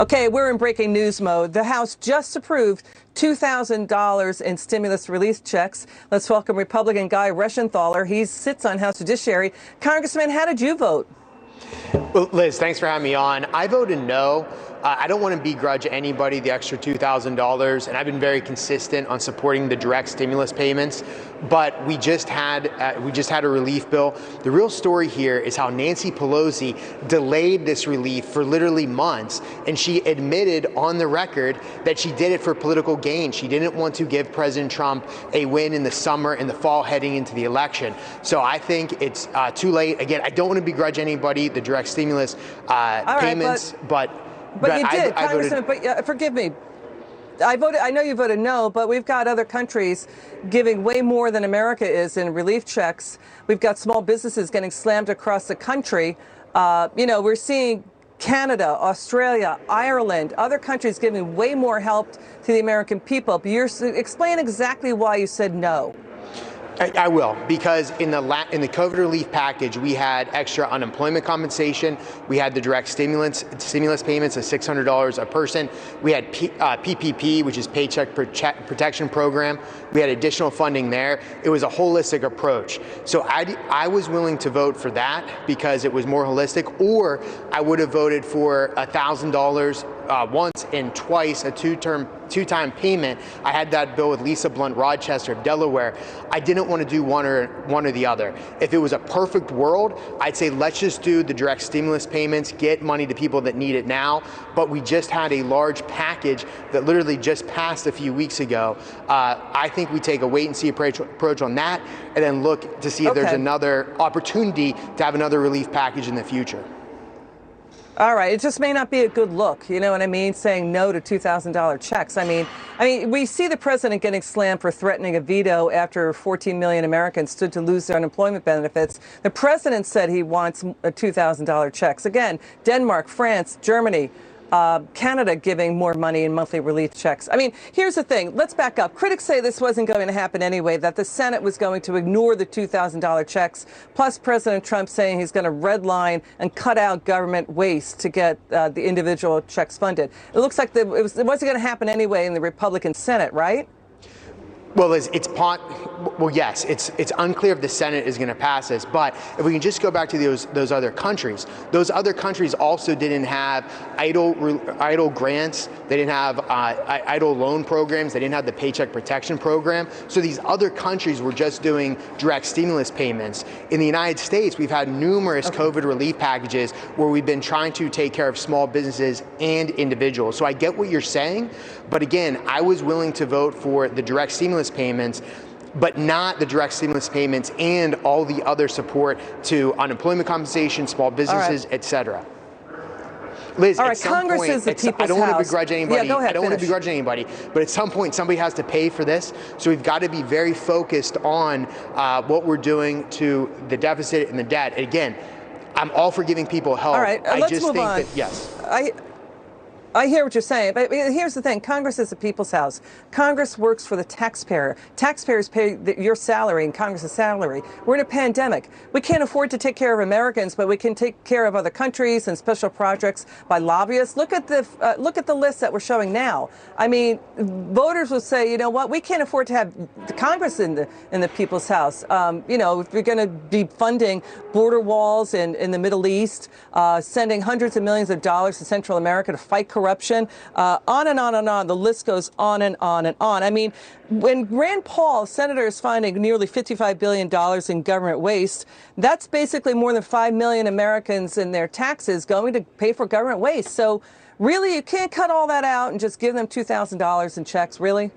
Okay, we're in breaking news mode. The House just approved $2,000 in stimulus relief checks. Let's welcome Republican Guy Reschenthaler. He sits on House Judiciary. Congressman, how did you vote? Well, Liz, thanks for having me on. I voted no. I don't want to begrudge anybody the extra $2,000, and I've been very consistent on supporting the direct stimulus payments. But we just had a relief bill. The real story here is how Nancy Pelosi delayed this relief for literally months, and she admitted on the record that she did it for political gain. She didn't want to give President Trump a win in the summer and the fall heading into the election. So I think it's too late. Again, I don't want to begrudge anybody the direct stimulus payments, but you did, Congressman. But forgive me. I know you voted no, but we've got other countries giving way more than America is in relief checks. We've got small businesses getting slammed across the country. We're seeing Canada, Australia, Ireland, other countries giving way more help to the American people. But explain exactly why you said no. I will, because in the COVID relief package, we had extra unemployment compensation. We had the direct stimulus payments of $600 a person. We had PPP, which is Paycheck Protection Program. We had additional funding there. It was a holistic approach. So I was willing to vote for that because it was more holistic, or I would have voted for $1,000 once and twice, a two-time payment. I had that bill with Lisa Blunt Rochester of Delaware. I didn't want to do one or the other. If it was a perfect world, I'd say let's just do the direct stimulus payments, get money to people that need it now. But we just had a large package that literally just passed a few weeks ago. I think we take a wait-and-see approach on that, and then look to see if there's another opportunity to have another relief package in the future. All right. It just may not be a good look. You know what I mean? Saying no to $2,000 checks. I mean, we see the president getting slammed for threatening a veto after 14 million Americans stood to lose their unemployment benefits. The president said he wants $2,000 checks. Again, Denmark, France, Germany, Canada giving more money in monthly relief checks. I mean, here's the thing. Let's back up. Critics say this wasn't going to happen anyway, that the Senate was going to ignore the $2,000 checks, plus President Trump saying he's going to redline and cut out government waste to get the individual checks funded. It looks like it wasn't going to happen anyway in the Republican Senate, right? Well, yes, it's unclear if the Senate is going to pass this, but if we can just go back to those other countries also didn't have idle grants, they didn't have idle loan programs, they didn't have the Paycheck Protection Program. So these other countries were just doing direct stimulus payments. In the United States, we've had numerous COVID relief packages where we've been trying to take care of small businesses and individuals. So I get what you're saying, but again, I was willing to vote for the direct stimulus payments, but not the direct stimulus payments and all the other support to unemployment compensation, small businesses, et cetera. Liz, all right, Congress is the people's house. I don't want to begrudge anybody. Yeah, go ahead, I don't want to begrudge anybody, but at some point somebody has to pay for this. So we've got to be very focused on what we're doing to the deficit and the debt. Again, I'm all for giving people help. All right, let's move on. Yes. I hear what you're saying, but here's the thing. Congress is the people's house. Congress works for the taxpayer. Taxpayers pay your salary and Congress's salary. We're in a pandemic. We can't afford to take care of Americans, but we can take care of other countries and special projects by lobbyists. Look at the list that we're showing now. I mean, voters will say, you know what, we can't afford to have the Congress in the people's house. If we're going to be funding border walls in the Middle East, sending hundreds of millions of dollars to Central America to fight corruption, on and on and on. The list goes on and on and on. I mean, when Rand Paul, senator, is finding nearly $55 billion in government waste, that's basically more than 5 million Americans in their taxes going to pay for government waste. So really, you can't cut all that out and just give them $2,000 in checks, really?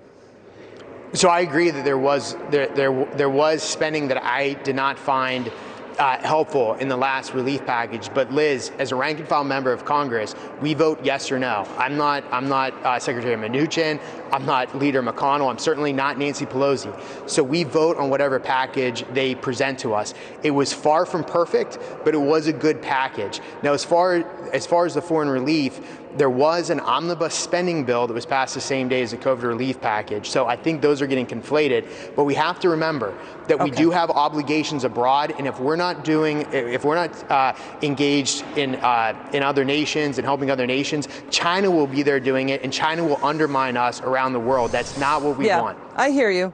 So I agree that there was spending that I did not find helpful in the last relief package. But Liz, as a rank and file member of Congress, we vote yes or no. I'm not Secretary Mnuchin. I'm not Leader McConnell. I'm certainly not Nancy Pelosi. So we vote on whatever package they present to us. It was far from perfect, but it was a good package. Now, as far as the foreign relief, there was an omnibus spending bill that was passed the same day as the COVID relief package. So I think those are getting conflated. But we have to remember that we do have obligations abroad, and if we're not engaged in other nations and helping other nations, China will be there doing it, and China will undermine us around the world. That's not what we want. I hear you.